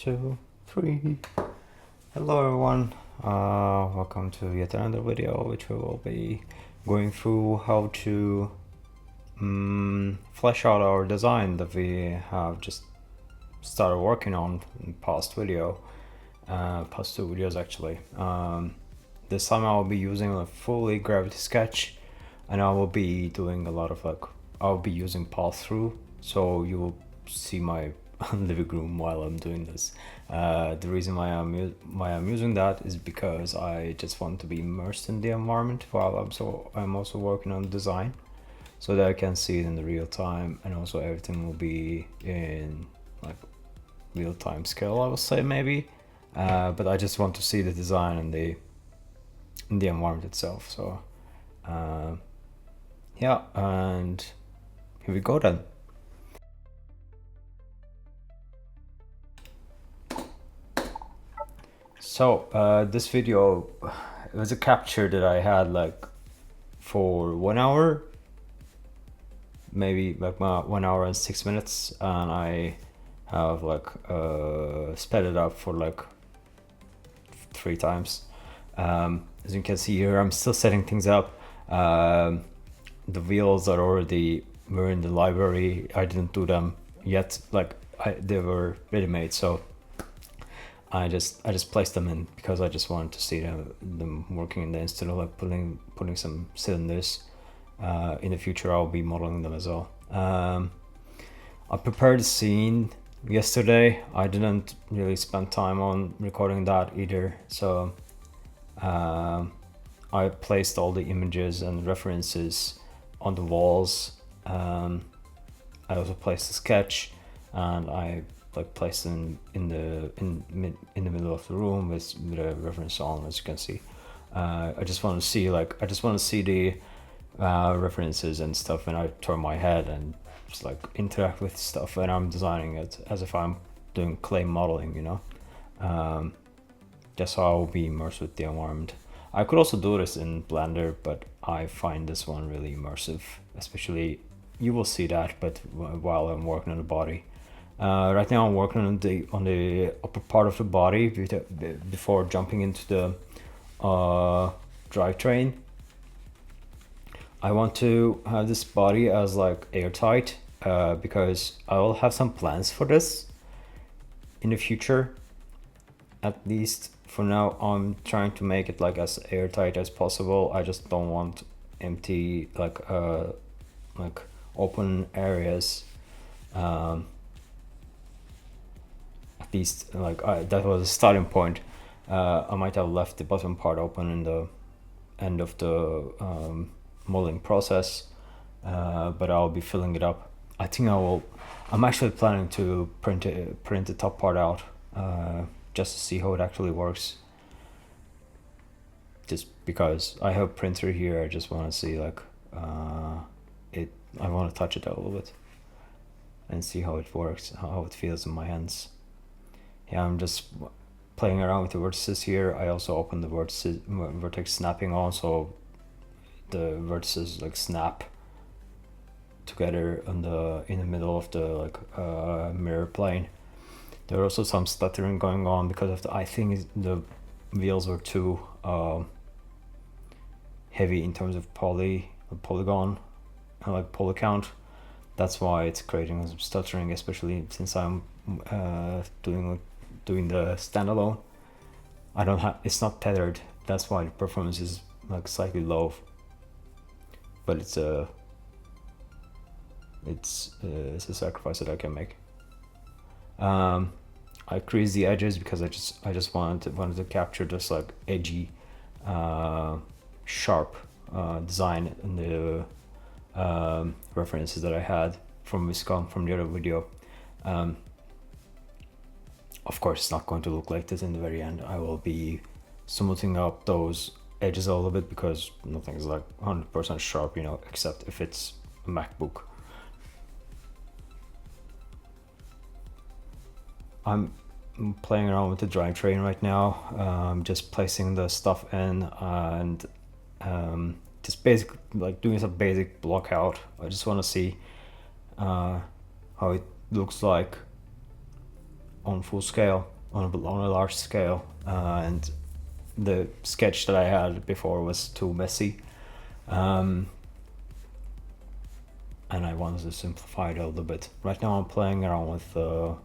2, 3. Hello everyone, welcome to yet another video which we will be going through how to flesh out our design that we have just started working on in past two videos actually. This time I will be using a fully gravity sketch, and I will be doing a lot of I'll be using pass through, so you will see my living room while I'm doing this. The reason why I'm using that is because I just want to be immersed in the environment while I'm also working on design, so that I can see it in the real time, and also everything will be in like real time scale, I would say maybe. But I just want to see the design and the environment itself. So yeah, and here we go then. So this video, it was a capture that I had like for 1 hour, maybe like 1 hour and 6 minutes, and I have sped it up for like 3 times. As you can see here, I'm still setting things up. The wheels are already were in the library. I didn't do them yet, they were ready made, so I just placed them in because I just wanted to see them working in there instead of like putting some cylinders. In the future I'll be modeling them as well. I prepared a scene yesterday. I didn't really spend time on recording that either, so I placed all the images and references on the walls. I also placed a sketch, and I placed in the middle of the room with a reference on, as you can see. I just want to see the references and stuff, and I turn my head and just interact with stuff, and I'm designing it as if I'm doing clay modeling, you know. Just so I will be immersed with the environment. I could also do this in Blender, but I find this one really immersive, especially you will see that, but while I'm working on the body. Right now I'm working on the upper part of the body before jumping into the drivetrain. I want to have this body as airtight, because I will have some plans for this in the future. At least for now, I'm trying to make it as airtight as possible. I just don't want empty open areas. At least that was a starting point. I might have left the bottom part open in the end of the molding process, but I'll be filling it up. I think I'm actually planning to print the top part out, just to see how it actually works. Just because I have a printer here, I just want to see I want to touch it a little bit and see how it works, how it feels in my hands. Yeah, I'm just playing around with the vertices here. I also opened the vertex snapping on, so the vertices snap together in the middle of the mirror plane. There are also some stuttering going on because I think the wheels were too heavy in terms of polygon and poly count. That's why it's creating some stuttering, especially since I'm doing the standalone. It's not tethered. That's why the performance is slightly low. But it's a sacrifice that I can make. I creased the edges because I just wanted to capture this edgy, sharp design in the references that I had from Viscom from the other video. Of course, it's not going to look like this in the very end. I will be smoothing up those edges a little bit because nothing is 100% sharp, you know, except if it's a MacBook. I'm playing around with the drivetrain right now, just placing the stuff in and just basically doing some basic blockout. I just want to see how it looks like on full scale, on a large scale, and the sketch that I had before was too messy, and I wanted to simplify it a little bit. Right now I'm playing around with the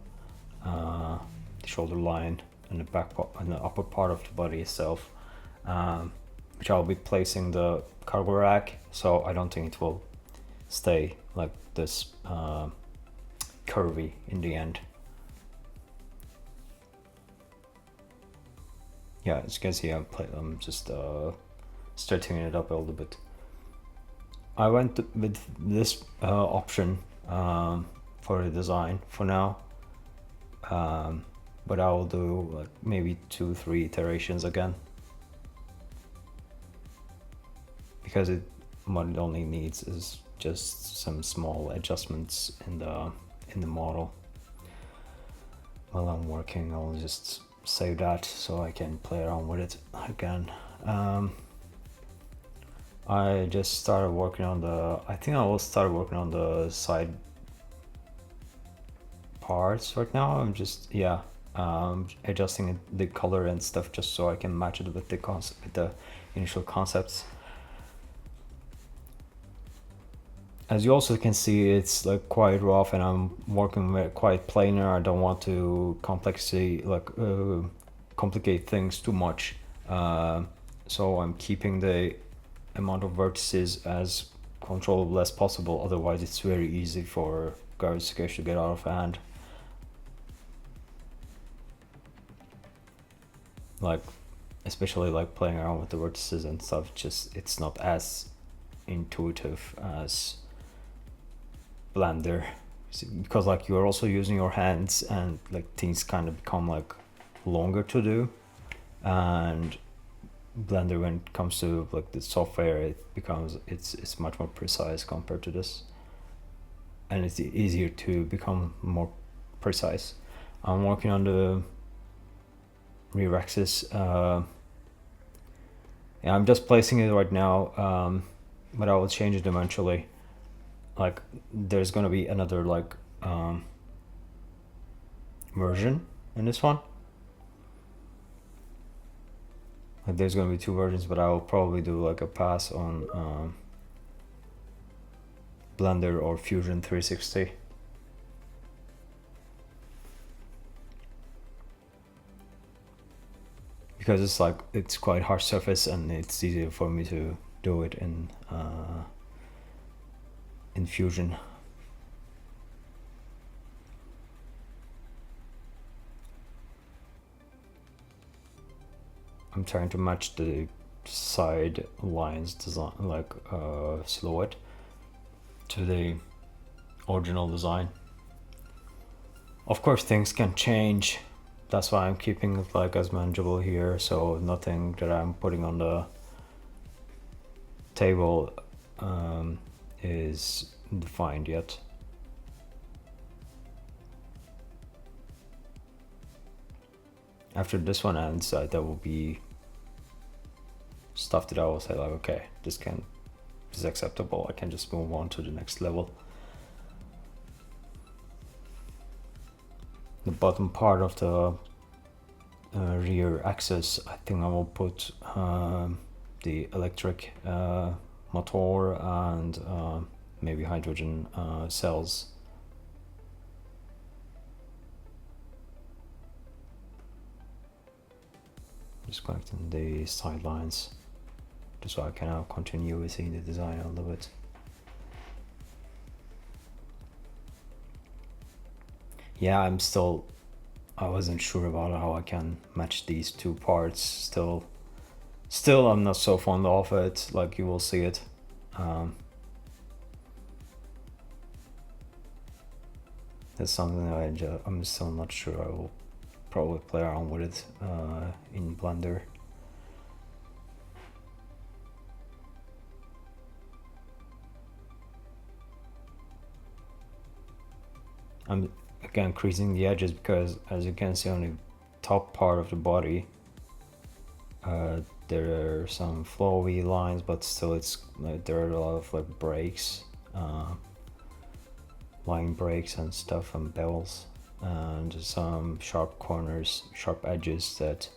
shoulder line and the back part and the upper part of the body itself, which I'll be placing the cargo rack, so I don't think it will stay like this curvy in the end. Yeah, as you can see, I'm just stretching it up a little bit. I went with this option for the design for now, but I will do like maybe 2-3 iterations again, because what it only needs is just some small adjustments in the model. While I'm working, I'll just save that so I can play around with it again. I just started working on I will start working on the side parts right now. I'm just adjusting the color and stuff just so I can match it with the initial concepts. As you also can see, it's like quite rough, and I'm working with quite planar. I don't want to complicate things too much, so I'm keeping the amount of vertices as controllable as possible. Otherwise, it's very easy for garbage sketch to get out of hand. Like, especially like playing around with the vertices and stuff. It's not as intuitive as Blender, because like you're also using your hands, and like things kind of become like longer to do, and Blender, when it comes to like the software, it's much more precise compared to this, and it's easier to become more precise. I'm working on the rear axis. Yeah, I'm just placing it right now, but I will change it eventually. Like, there's gonna be another like version in this one. Like, there's gonna be 2 versions, but I will probably do like a pass on Blender or Fusion 360. Because it's quite harsh surface, and it's easier for me to do it in Fusion. I'm trying to match the side lines design, like silhouette, to the original design. Of course, things can change. That's why I'm keeping it like as manageable here, so nothing that I'm putting on the table is defined yet. After this one ends, there will be stuff that I will say like, okay, this is acceptable. I can just move on to the next level. The bottom part of the rear axis, I think I will put the electric motor and maybe hydrogen cells. Just connecting the sidelines, just so I can have continuity in the design a little bit. Yeah, I wasn't sure about how I can match these 2 parts. Still I'm not so fond of it, like you will see it. That's something that I'm still not sure. I will probably play around with it in Blender. I'm again creasing the edges because, as you can see on the top part of the body, there are some flowy lines, but still it's like there are a lot of like breaks, line breaks and stuff, and bevels. and some sharp corners, sharp edges that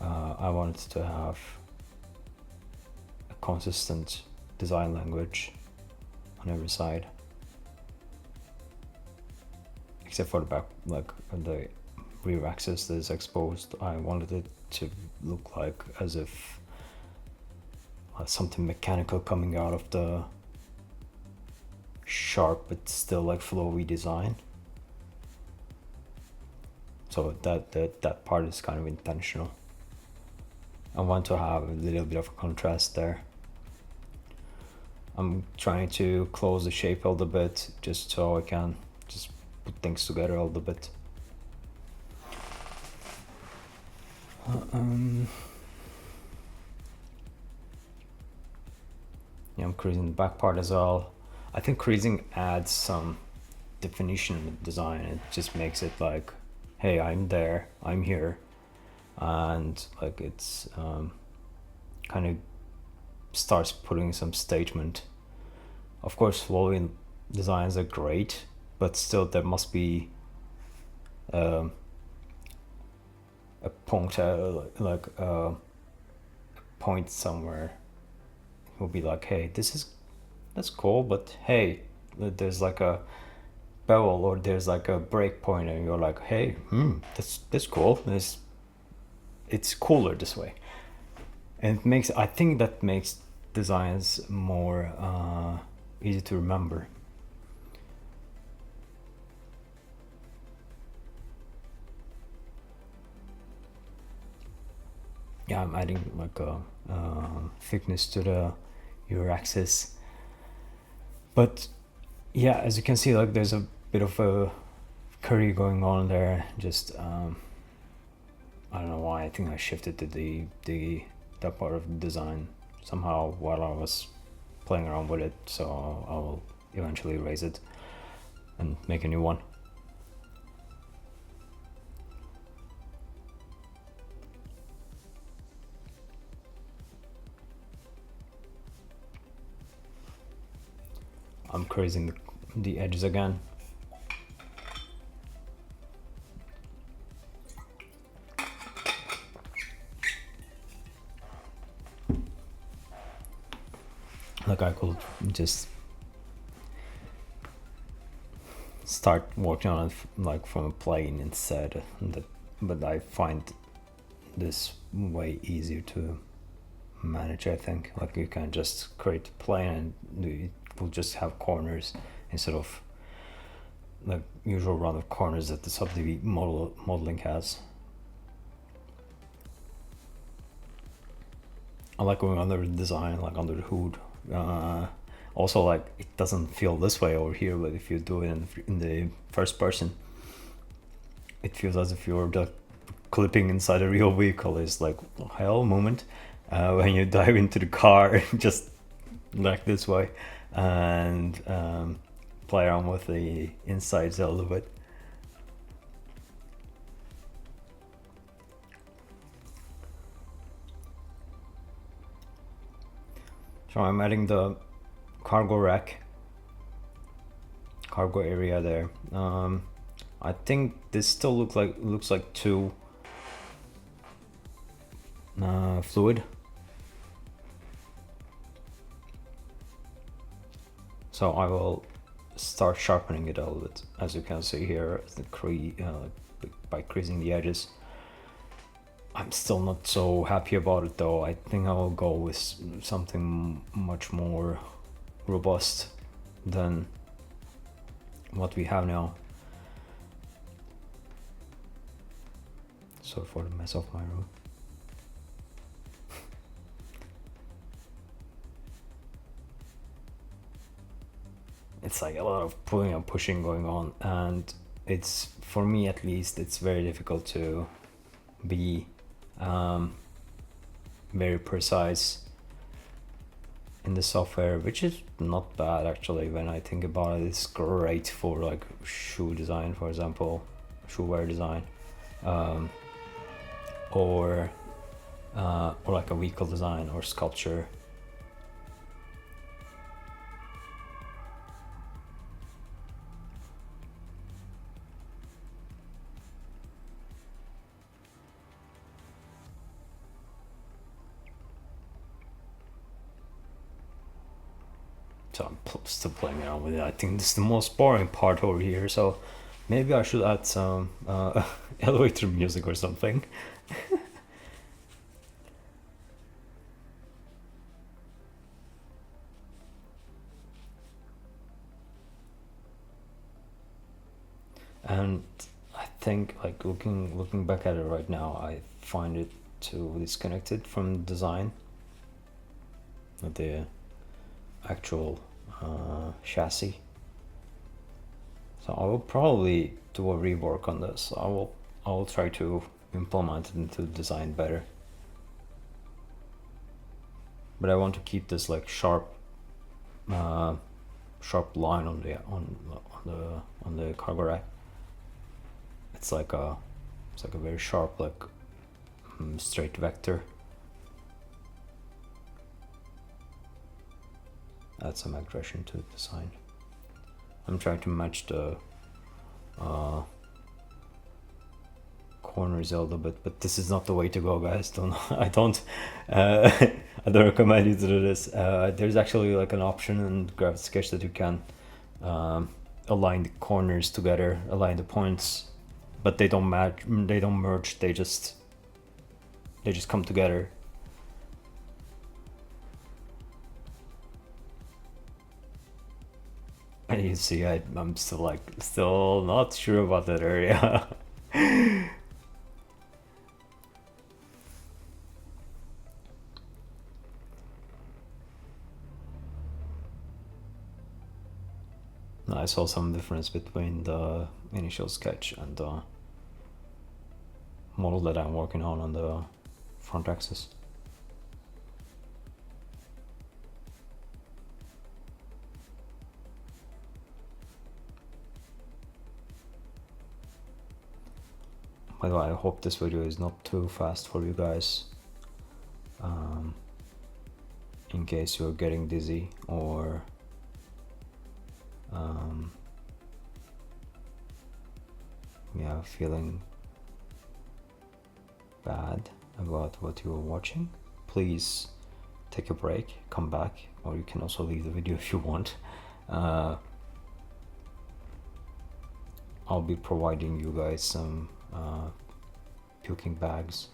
I wanted to have a consistent design language on every side, except for the back, like the rear axis that is exposed. I wanted it to look like as if something mechanical coming out of the sharp but still like flowy design. So that part is kind of intentional. I want to have a little bit of contrast there. I'm trying to close the shape a little bit just so I can just put things together a little bit. Yeah, I'm creasing the back part as well. I think creasing adds some definition in the design. It just makes it like, hey, I'm there, I'm here, and like it's kind of starts putting some statement. Of course, flowing designs are great, but still there must be a point, like a point somewhere. Will be like, hey, that's cool, but hey, there's like a bevel or there's like a break point, and you're like, hey, that's cool. It's cooler this way, and I think that makes designs more easy to remember. Yeah, I'm adding like a thickness to the your axis, but yeah, as you can see, like there's a bit of a curry going on there. Just I don't know why. I think I shifted to that part of the design somehow while I was playing around with it, so I will eventually erase it and make a new one. I'm creasing the edges again. Like I could just start working on it like from a plane instead, but I find this way easier to manage. I think like you can just create a plane and it will just have corners instead of like usual run of corners that the subdiv modeling has. I like going under the design, like under the hood. Also, like it doesn't feel this way over here, but if you do it in the first person, it feels as if you're the clipping inside a real vehicle. Is like hell moment when you dive into the car just like this way and play around with the insides a little bit. So I'm adding the cargo rack, cargo area there. I think this still looks like too fluid. So I will start sharpening it a little bit, as you can see here, by creasing the edges. I'm still not so happy about it though. I think I will go with something much more robust than what we have now. Sorry for the mess of my room. It's like a lot of pulling and pushing going on, and it's, for me at least, it's very difficult to be very precise in the software, which is not bad actually when I think about it. It's great for like shoe design, for example, shoe wear design, or like a vehicle design or sculpture. So I'm still playing around with it. I think this is the most boring part over here, so maybe I should add some elevator music or something. And I think, like, looking back at it right now, I find it too disconnected from design, the actual chassis. So I will probably do a rework on this. I will try to implement it into design better. But I want to keep this like sharp line on the cargo rack. It's like a very sharp, like straight vector. Add some aggression to the design. I'm trying to match the corners a little bit, but this is not the way to go, guys. I don't recommend you to do this. There's actually like an option in Graphic Sketch that you can align the corners together, align the points, but they don't match, they don't merge, they just come together. And you see, I'm still not sure about that area. I saw some difference between the initial sketch and the model that I'm working on the front axis. By the way, I hope this video is not too fast for you guys, in case you're getting dizzy or yeah, feeling bad about what you're watching. Please take a break, come back, or you can also leave the video if you want. I'll be providing you guys some puking bags.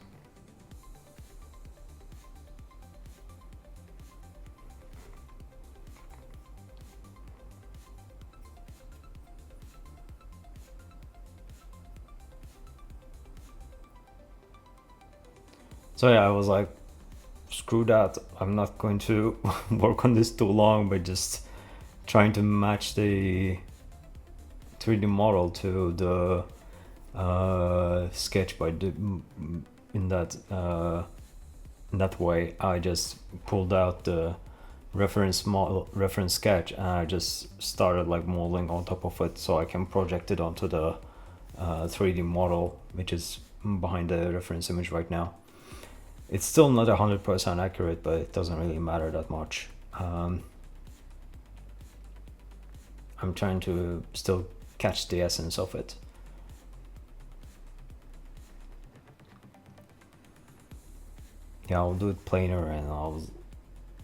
So yeah, I was like, screw that, I'm not going to work on this too long, but just trying to match the 3D model to the sketch in that way. I just pulled out the reference sketch and I just started like modeling on top of it so I can project it onto the 3D model, which is behind the reference image right now. It's still not 100% accurate, but it doesn't really matter that much. I'm trying to still catch the essence of it. Yeah, I'll do it planar, and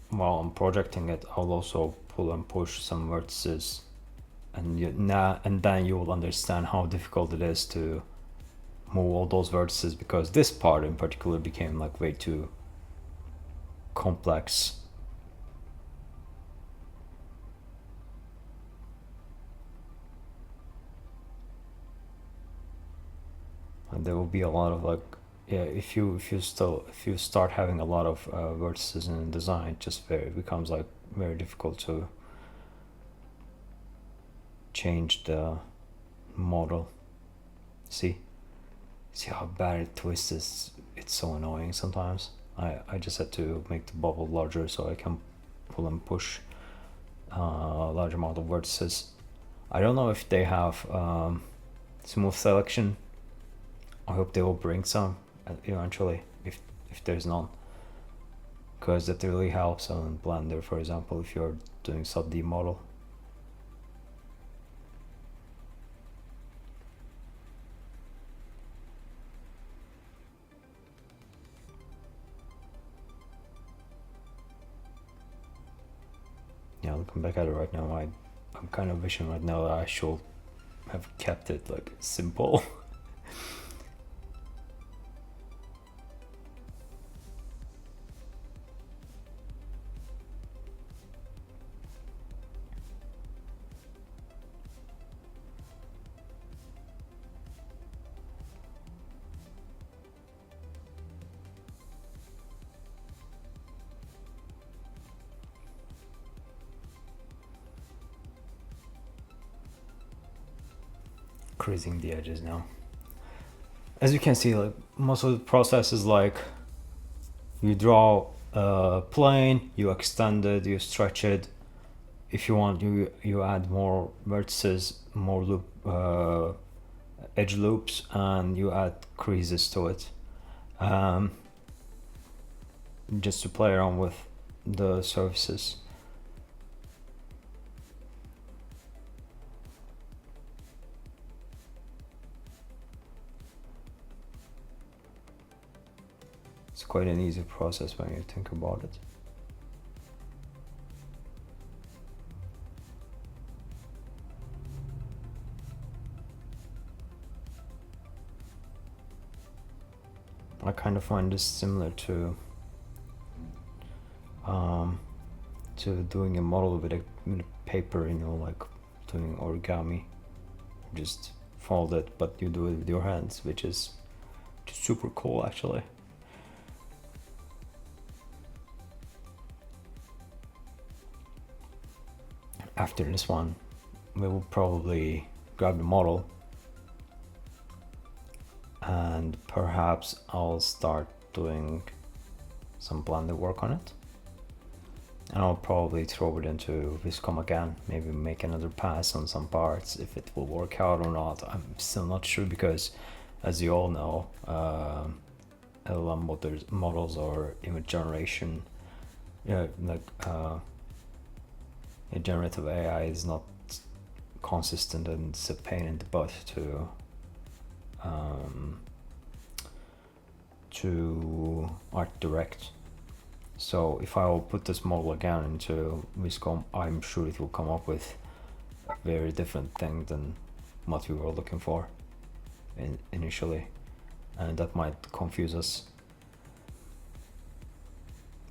while I'm projecting it, I'll also pull and push some vertices, and then you will understand how difficult it is to move all those vertices, because this part in particular became like way too complex. And there will be a lot of like, yeah, if you start having a lot of vertices in design, it becomes like very difficult to change the model. See how bad it twists? It's so annoying sometimes. I just had to make the bubble larger so I can pull and push a large amount of vertices. I don't know if they have smooth selection. I hope they will bring some eventually, if there's none, because that really helps on Blender, for example, if you're doing sub-D model. Yeah, looking back at it right now, I'm kind of wishing right now that I should have kept it like simple. Creasing the edges now. As you can see, like most of the process is like you draw a plane, you extend it, you stretch it. If you want, you add more vertices, more edge loops, and you add creases to it, just to play around with the surfaces. It's quite an easy process when you think about it. I kind of find this similar to doing a model with a paper, you know, like doing origami. Just fold it, but you do it with your hands, which is just super cool actually. After this one, we will probably grab the model and perhaps I'll start doing some Blender work on it, and I'll probably throw it into Viscom again, maybe make another pass on some parts. If it will work out or not, I'm still not sure, because as you all know, LLM models or image generation, generative AI is not consistent, and it's a pain in the butt to art direct. So if I will put this model again into Viscom, I'm sure it will come up with a very different thing than what we were looking for initially, and that might confuse us.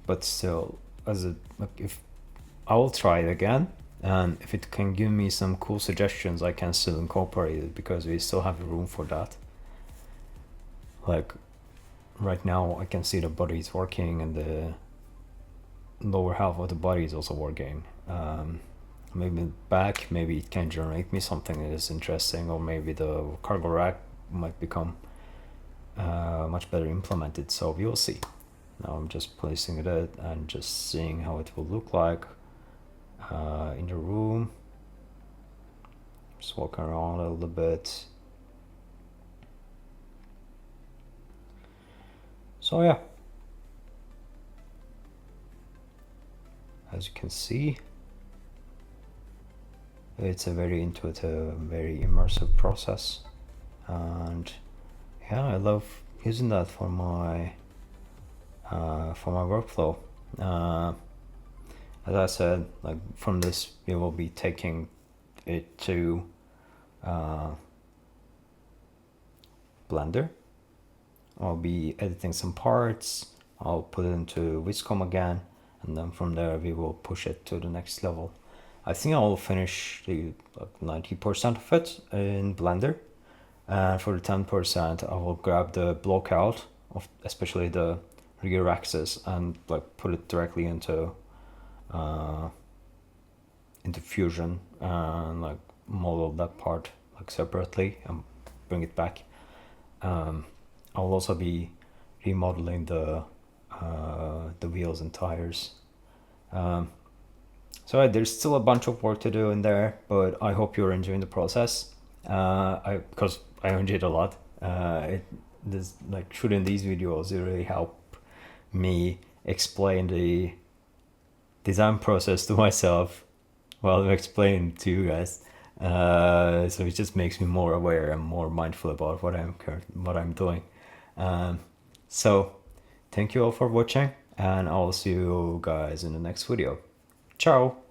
But still, if I will try it again, and if it can give me some cool suggestions, I can still incorporate it, because we still have room for that. Like right now I can see the body is working and the lower half of the body is also working. Maybe back, maybe it can generate me something that is interesting, or maybe the cargo rack might become much better implemented, so we will see. Now I'm just placing it and just seeing how it will look like in the room. Just walking around a little bit. So yeah, as you can see, it's a very intuitive, very immersive process, and yeah, I love using that for my workflow. As I said, like from this we will be taking it to Blender. I'll be editing some parts, I'll put it into Viscom again, and then from there we will push it to the next level. I think I will finish the 90% of it in Blender, and for the 10% I will grab the blockout of especially the rear axis and like put it directly into Fusion, and like model that part like separately and bring it back. I'll also be remodeling the wheels and tires. So there's still a bunch of work to do in there, but I hope you're enjoying the process. Because I enjoyed it a lot. Shooting these videos, it really helped me explain the design process to myself while I'm explaining to you guys. So it just makes me more aware and more mindful about what I'm doing. So thank you all for watching, and I'll see you guys in the next video. Ciao.